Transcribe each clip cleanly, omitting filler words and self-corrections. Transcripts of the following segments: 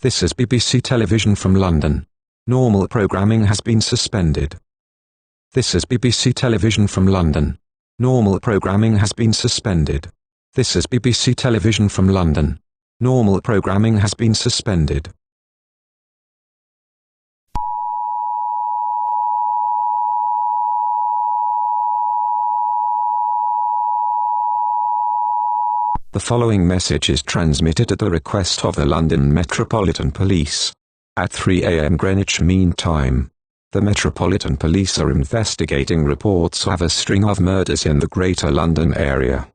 This is BBC Television from London. Normal programming has been suspended. This is BBC Television from London. Normal programming has been suspended. This is BBC Television from London. Normal programming has been suspended. The following message is transmitted at the request of the London Metropolitan Police. At 3 a.m. Greenwich Mean Time, the Metropolitan Police are investigating reports of a string of murders in the Greater London area.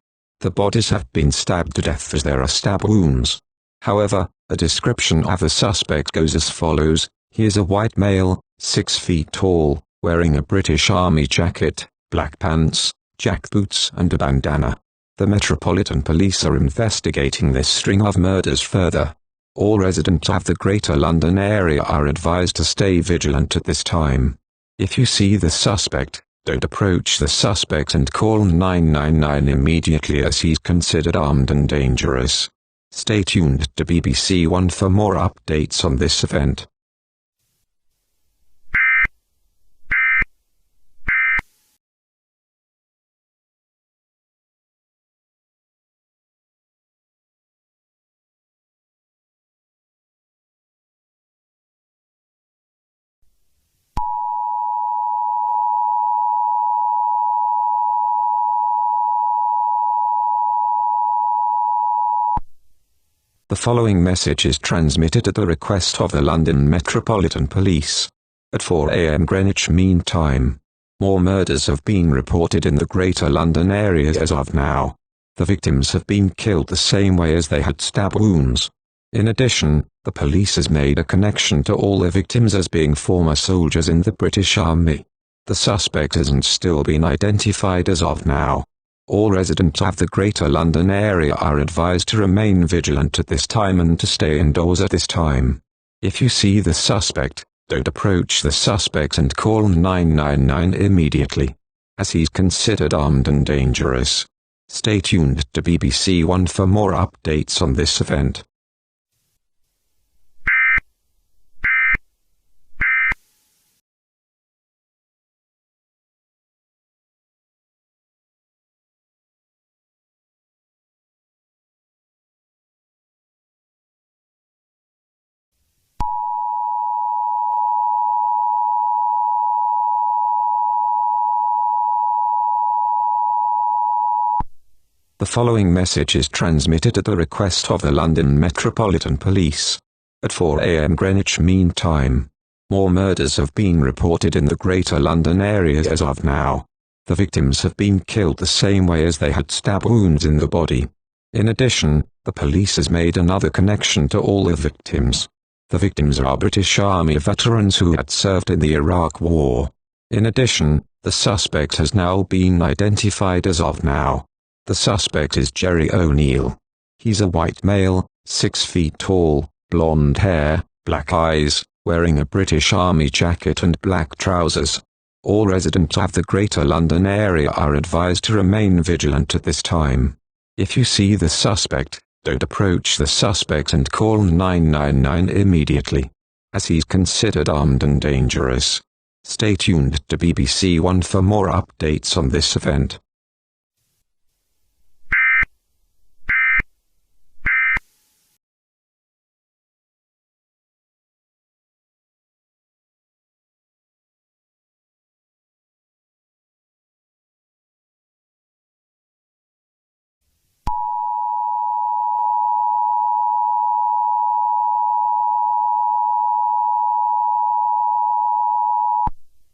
The bodies have been stabbed to death as there are stab wounds. However, a description of the suspect goes as follows: he is a white male, 6 feet tall, wearing a British Army jacket, black pants, jack boots and a bandana. The Metropolitan Police are investigating this string of murders further. All residents of the Greater London area are advised to stay vigilant at this time. If you see the suspect, don't approach the suspect and call 999 immediately, as he's considered armed and dangerous. Stay tuned to BBC One for more updates on this event. The following message is transmitted at the request of the London Metropolitan Police. At 4 a.m. Greenwich Mean Time, more murders have been reported in the Greater London area as of now. The victims have been killed the same way as they had stab wounds. In addition, the police has made a connection to all the victims as being former soldiers in the British Army. The suspect hasn't still been identified as of now. All residents of the Greater London area are advised to remain vigilant at this time and to stay indoors at this time. If you see the suspect, don't approach the suspect and call 999 immediately, as he's considered armed and dangerous. Stay tuned to BBC One for more updates on this event. The following message is transmitted at the request of the London Metropolitan Police. At 4 a.m. Greenwich Mean Time, more murders have been reported in the Greater London area as of now. The victims have been killed the same way as they had stab wounds in the body. In addition, the police has made another connection to all the victims. The victims are British Army veterans who had served in the Iraq War. In addition, the suspect has now been identified as of now. The suspect is Jerry O'Neill. He's a white male, 6 feet tall, blonde hair, black eyes, wearing a British Army jacket and black trousers. All residents of the Greater London area are advised to remain vigilant at this time. If you see the suspect, don't approach the suspect and call 999 immediately, as he's considered armed and dangerous. Stay tuned to BBC One for more updates on this event.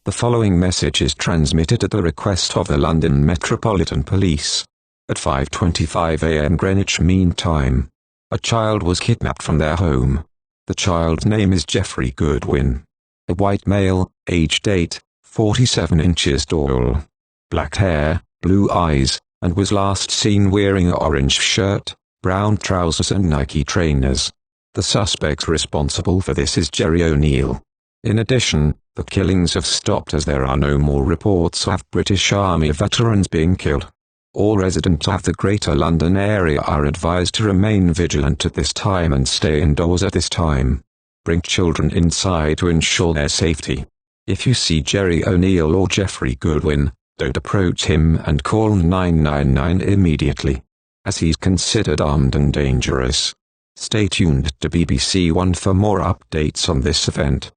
The following message is transmitted at the request of the London Metropolitan Police. At 5:25 a.m. Greenwich Mean Time, a child was kidnapped from their home. The child's name is Jeffrey Goodwin. A white male, aged 8, 47 inches tall, black hair, blue eyes, and was last seen wearing an orange shirt, brown trousers and Nike trainers. The suspect responsible for this is Jerry O'Neill. In addition, the killings have stopped as there are no more reports of British Army veterans being killed. All residents of the Greater London area are advised to remain vigilant at this time and stay indoors at this time. Bring children inside to ensure their safety. If you see Jerry O'Neill or Jeffrey Goodwin, don't approach him and call 999 immediately, as he's considered armed and dangerous. Stay tuned to BBC One for more updates on this event.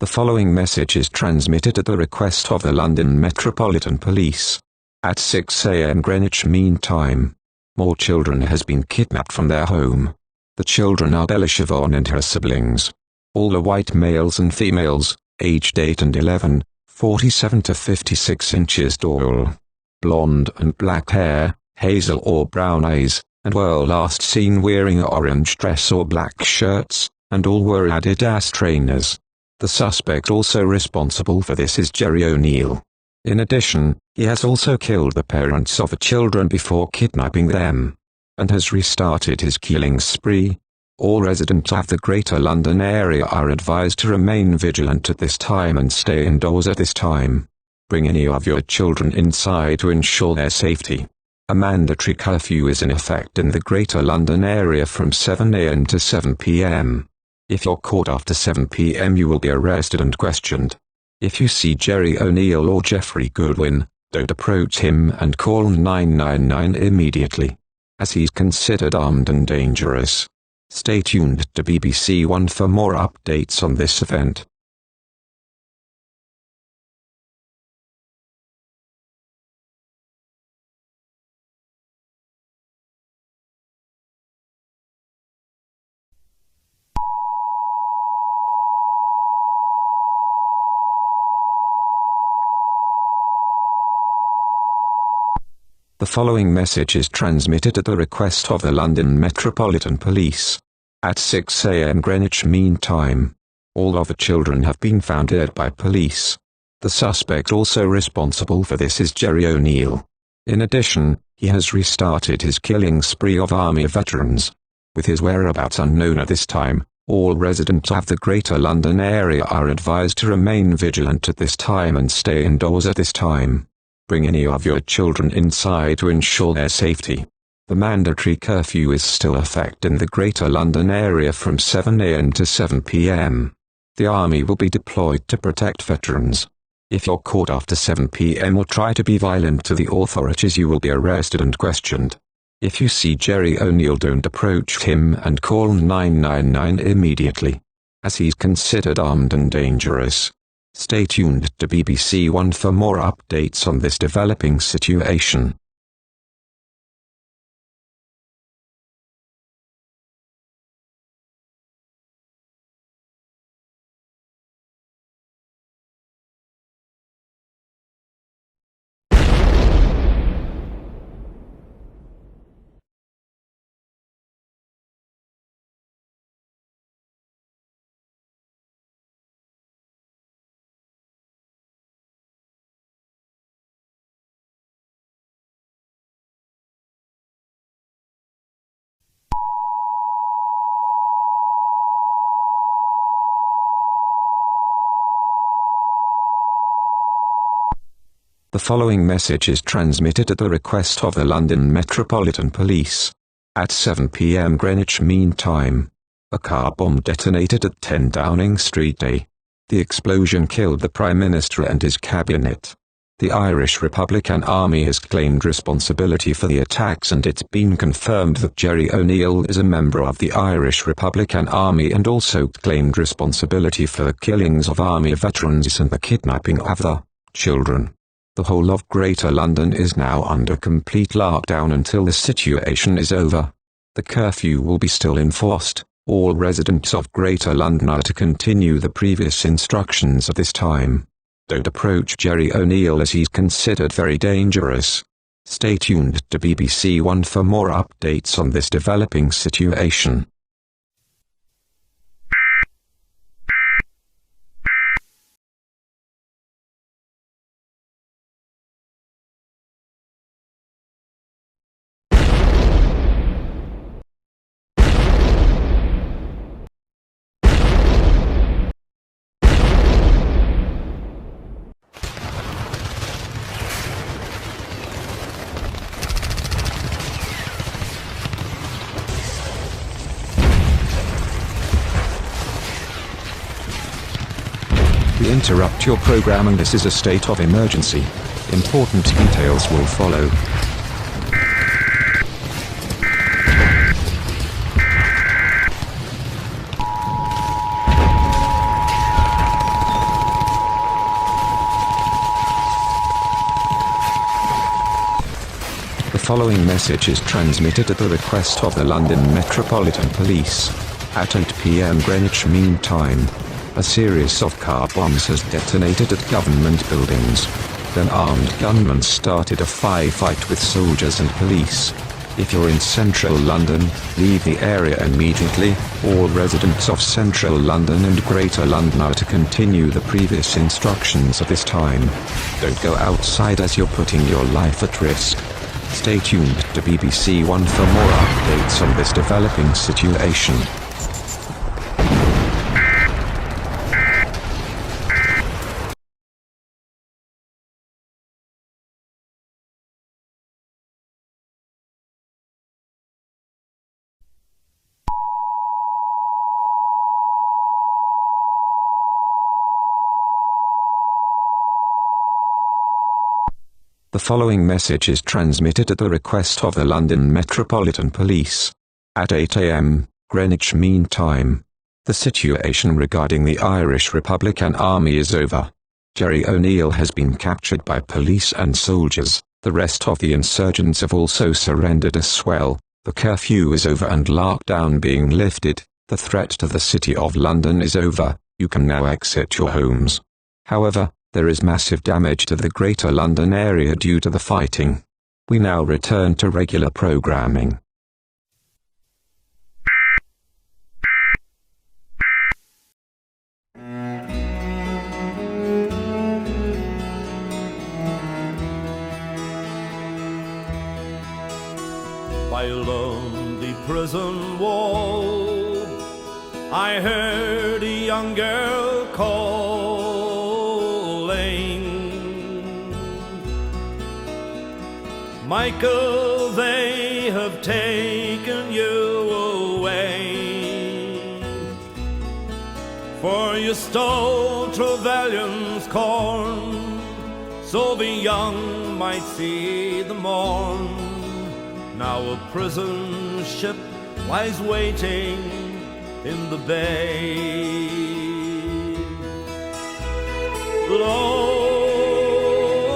The following message is transmitted at the request of the London Metropolitan Police. At 6 a.m. Greenwich Mean Time, more children has been kidnapped from their home. The children are Bella Siobhan and her siblings. All are white males and females, aged 8 and 11, 47 to 56 inches tall. Blonde and black hair, hazel or brown eyes, and were last seen wearing an orange dress or black shirts, and all were Adidas trainers. The suspect also responsible for this is Jerry O'Neill. In addition, he has also killed the parents of the children before kidnapping them, and has restarted his killing spree. All residents of the Greater London area are advised to remain vigilant at this time and stay indoors at this time. Bring any of your children inside to ensure their safety. A mandatory curfew is in effect in the Greater London area from 7 a.m. to 7 p.m. If you're caught after 7 p.m. you will be arrested and questioned. If you see Jerry O'Neill or Jeffrey Goodwin, don't approach him and call 999 immediately, as he's considered armed and dangerous. Stay tuned to BBC One for more updates on this event. The following message is transmitted at the request of the London Metropolitan Police. At 6 a.m. Greenwich Mean Time, all of the children have been found dead by police. The suspect also responsible for this is Jerry O'Neill. In addition, he has restarted his killing spree of army veterans. With his whereabouts unknown at this time, all residents of the Greater London area are advised to remain vigilant at this time and stay indoors at this time. Bring any of your children inside to ensure their safety. The mandatory curfew is still in effect in the Greater London area from 7 a.m. to 7 p.m. The army will be deployed to protect veterans. If you're caught after 7 p.m. or try to be violent to the authorities you will be arrested and questioned. If you see Jerry O'Neill don't approach him and call 999 immediately, as he's considered armed and dangerous. Stay tuned to BBC One for more updates on this developing situation. The following message is transmitted at the request of the London Metropolitan Police. At 7 p.m. Greenwich Mean Time, a car bomb detonated at 10 Downing Street A. The explosion killed the Prime Minister and his cabinet. The Irish Republican Army has claimed responsibility for the attacks, and it's been confirmed that Jerry O'Neill is a member of the Irish Republican Army and also claimed responsibility for the killings of army veterans and the kidnapping of the children. The whole of Greater London is now under complete lockdown until the situation is over. The curfew will be still enforced. All residents of Greater London are to continue the previous instructions at this time. Don't approach Jerry O'Neill as he's considered very dangerous. Stay tuned to BBC One for more updates on this developing situation. interrupt your programming. This is a state of emergency. Important details will follow. The following message is transmitted at the request of the London Metropolitan Police. At 8 p.m. Greenwich Mean Time, a series of car bombs has detonated at government buildings. Then armed gunmen started a firefight with soldiers and police. If you're in central London, leave the area immediately. All residents of central London and Greater London are to continue the previous instructions at this time. Don't go outside as you're putting your life at risk. Stay tuned to BBC One for more updates on this developing situation. The following message is transmitted at the request of the London Metropolitan Police. At 8 a.m. Greenwich Mean Time, the situation regarding the Irish Republican Army is over. Jerry O'Neill has been captured by police and soldiers. The rest of the insurgents have also surrendered as well. The curfew is over and lockdown being lifted. The threat to the City of London is over. You can now exit your homes. However, there is massive damage to the Greater London area due to the fighting. We now return to regular programming. By a lonely prison wall, I heard a young girl calling. Michael, they have taken you away, for you stole Trevelyan's corn, so the young might see the morn. Now a prison ship lies waiting in the bay. Lord,